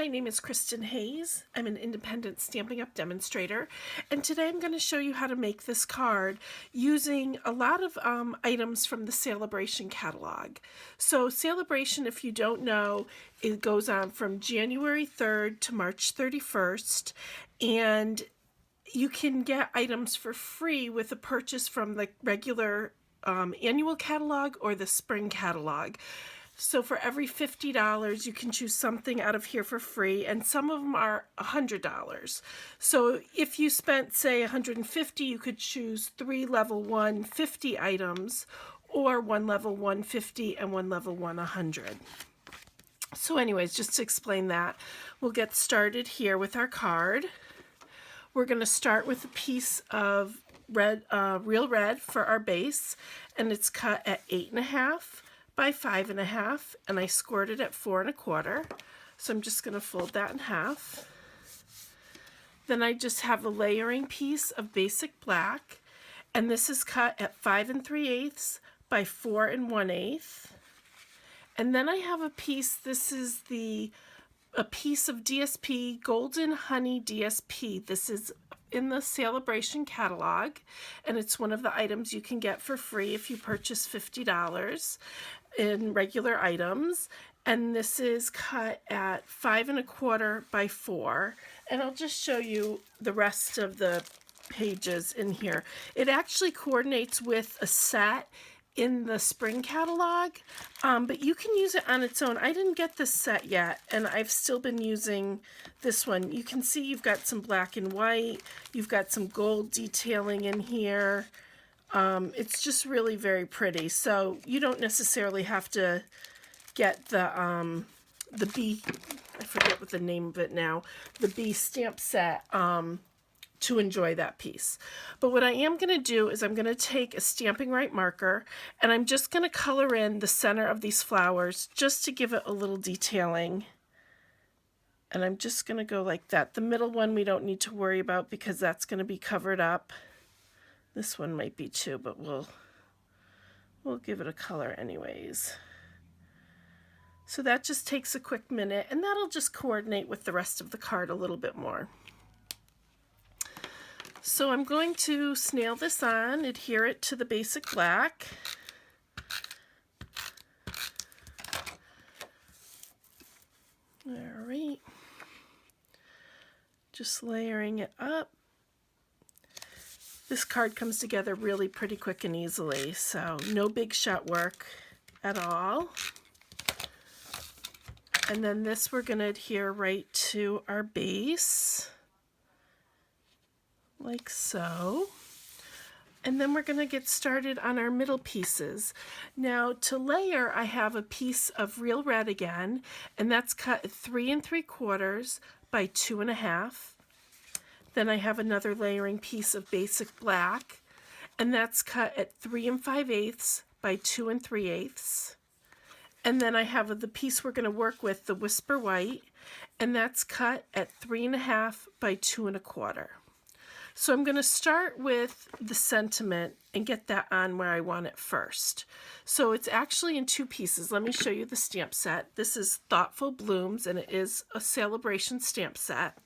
my name is Kristin Hayes. I'm an independent Stampin' Up! Demonstrator, and today I'm going to show you how to make this card using a lot of items from the Sale-a-Bration catalog. So Sale-a-Bration, if you don't know, it goes on from January 3rd to March 31st, and you can get items for free with a purchase from the regular annual catalog or the spring catalog. So for every $50, you can choose something out of here for free, and some of them are $100. So if you spent, say, $150, you could choose 3 level 1 50 items, or 1 level 1 50 and 1 level 1 100. So anyways, just to explain that, we'll get started here with our card. We're going to start with a piece of red, real red for our base, and it's cut at 8.5 by 5.5, and I scored it at 4 1/4. So I'm just going to fold that in half. Then I just have a layering piece of basic black, and this is cut at 5 3/8 by 4 1/8. And then I have a piece, this is a piece of DSP, Golden Honey DSP. This is in the Sale-a-Bration catalog, and it's one of the items you can get for free if you purchase $50 in regular items. And this is cut at 5 1/4 by 4, and I'll just show you the rest of the pages in here. It actually coordinates with a set in the spring catalog, but you can use it on its own. I didn't get this set yet, and I've still been using this one. You can see you've got some black and white, you've got some gold detailing in here. It's just really very pretty. So you don't necessarily have to get the B, I forget what the name of it now, the B stamp set to enjoy that piece. But what I am going to do is I'm going to take a Stampin' Right marker, and I'm just going to color in the center of these flowers just to give it a little detailing. And I'm just going to go like that. The middle one we don't need to worry about because that's going to be covered up. This one might be too, but we'll give it a color anyways. So that just takes a quick minute, and that'll just coordinate with the rest of the card a little bit more. So I'm going to snail this on, adhere it to the basic black. All right. Just layering it up. This card comes together really pretty quick and easily, so no big shot work at all. And then this we're going to adhere right to our base, like so. And then we're going to get started on our middle pieces. Now to layer, I have a piece of real red again, and that's cut at 3 3/4 by 2 1/2. Then I have another layering piece of basic black, and that's cut at 3 5/8 by 2 3/8. And then I have the piece we're going to work with, the Whisper White, and that's cut at 3 1/2 by 2 1/4. So I'm going to start with the sentiment and get that on where I want it first. So it's actually in 2 pieces. Let me show you the stamp set. This is Thoughtful Blooms, and it is a Sale-a-Bration stamp set.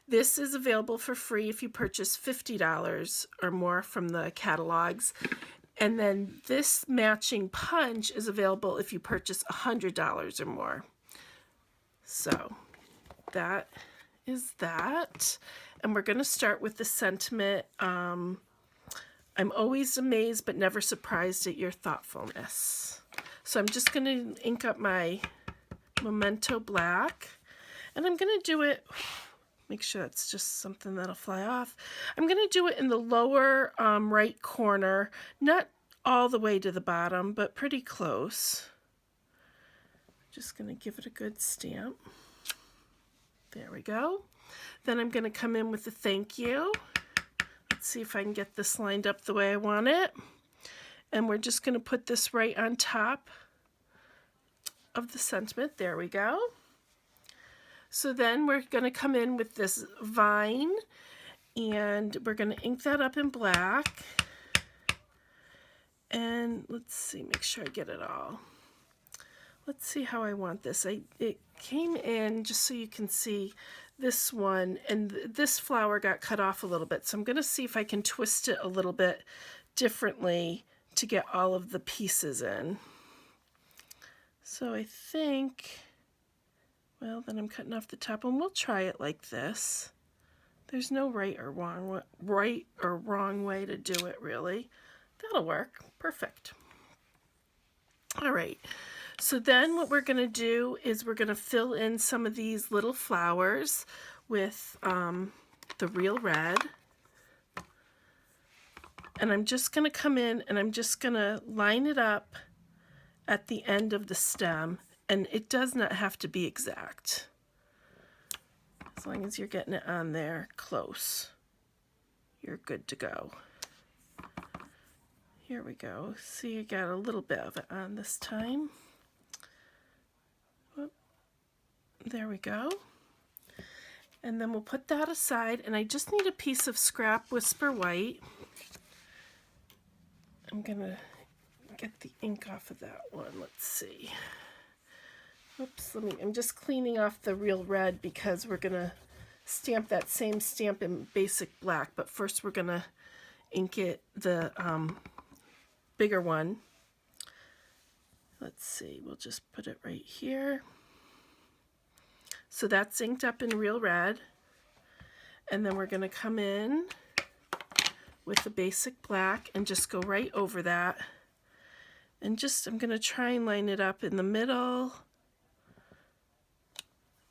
This is available for free if you purchase $50 or more from the catalogs. And then this matching punch is available if you purchase $100 or more. So that is that. And we're going to start with the sentiment. I'm always amazed but never surprised at your thoughtfulness. So I'm just going to ink up my Memento Black, and I'm going to do it, make sure it's just something that'll fly off. I'm going to do it in the lower right corner, not all the way to the bottom, but pretty close. Just going to give it a good stamp. There we go. Then I'm going to come in with the thank you. Let's see if I can get this lined up the way I want it. And we're just going to put this right on top of the sentiment. There we go. So then we're going to come in with this vine, and we're going to ink that up in black. And let's see, make sure I get it all. Let's see how I want this. It came in, just so you can see this one, and this flower got cut off a little bit. So I'm going to see if I can twist it a little bit differently to get all of the pieces in. So I think, well, then I'm cutting off the top, and we'll try it like this. There's no right or wrong way to do it, really. That'll work. Perfect. All right. So then what we're going to do is we're going to fill in some of these little flowers with the real red. And I'm just going to come in and I'm just going to line it up at the end of the stem. And it does not have to be exact. As long as you're getting it on there close, you're good to go. Here we go. See, I got a little bit of it on this time. Whoop. There we go. And then we'll put that aside, and I just need a piece of scrap Whisper White. I'm gonna get the ink off of that one. Let's see. Oops, I'm just cleaning off the real red because we're gonna stamp that same stamp in basic black, but first we're gonna ink it the bigger one. Let's see, we'll just put it right here. So that's inked up in real red. And then we're going to come in with the basic black and just go right over that. And just, I'm going to try and line it up in the middle.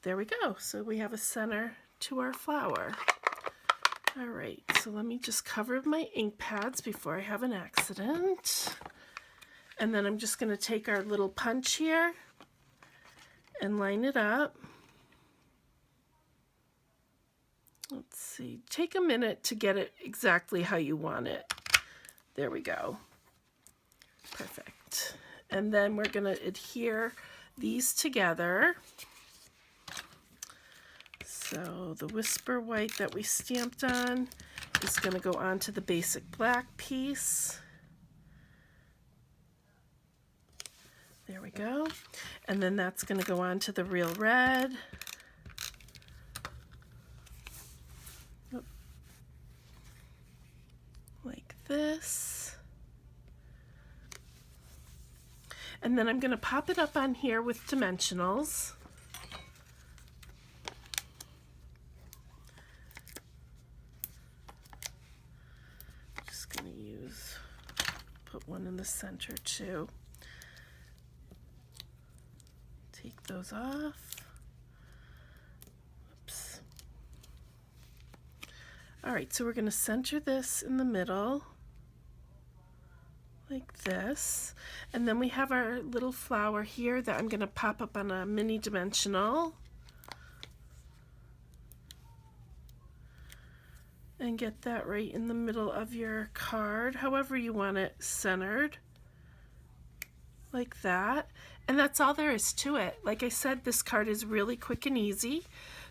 There we go. So we have a center to our flower. All right, so let me just cover my ink pads before I have an accident. And then I'm just going to take our little punch here and line it up. Let's see, take a minute to get it exactly how you want it. There we go. Perfect. And then we're going to adhere these together. So the Whisper White that we stamped on is going to go onto the basic black piece. There we go. And then that's going to go onto the real red. Like this. And then I'm going to pop it up on here with dimensionals. Put one in the center too. Take those off. Oops. All right, so we're going to center this in the middle like this. And then we have our little flower here that I'm going to pop up on a mini dimensional. And get that right in the middle of your card, however you want it centered, like that. And that's all there is to it. Like I said, this card is really quick and easy,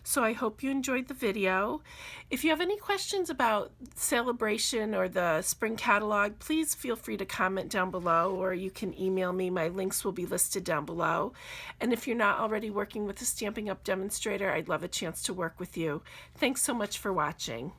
so I hope you enjoyed the video. If you have any questions about Sale-a-Bration or the spring catalog, please feel free to comment down below, or you can email me. My links will be listed down below. And if you're not already working with the Stampin' Up! Demonstrator, I'd love a chance to work with you. Thanks so much for watching.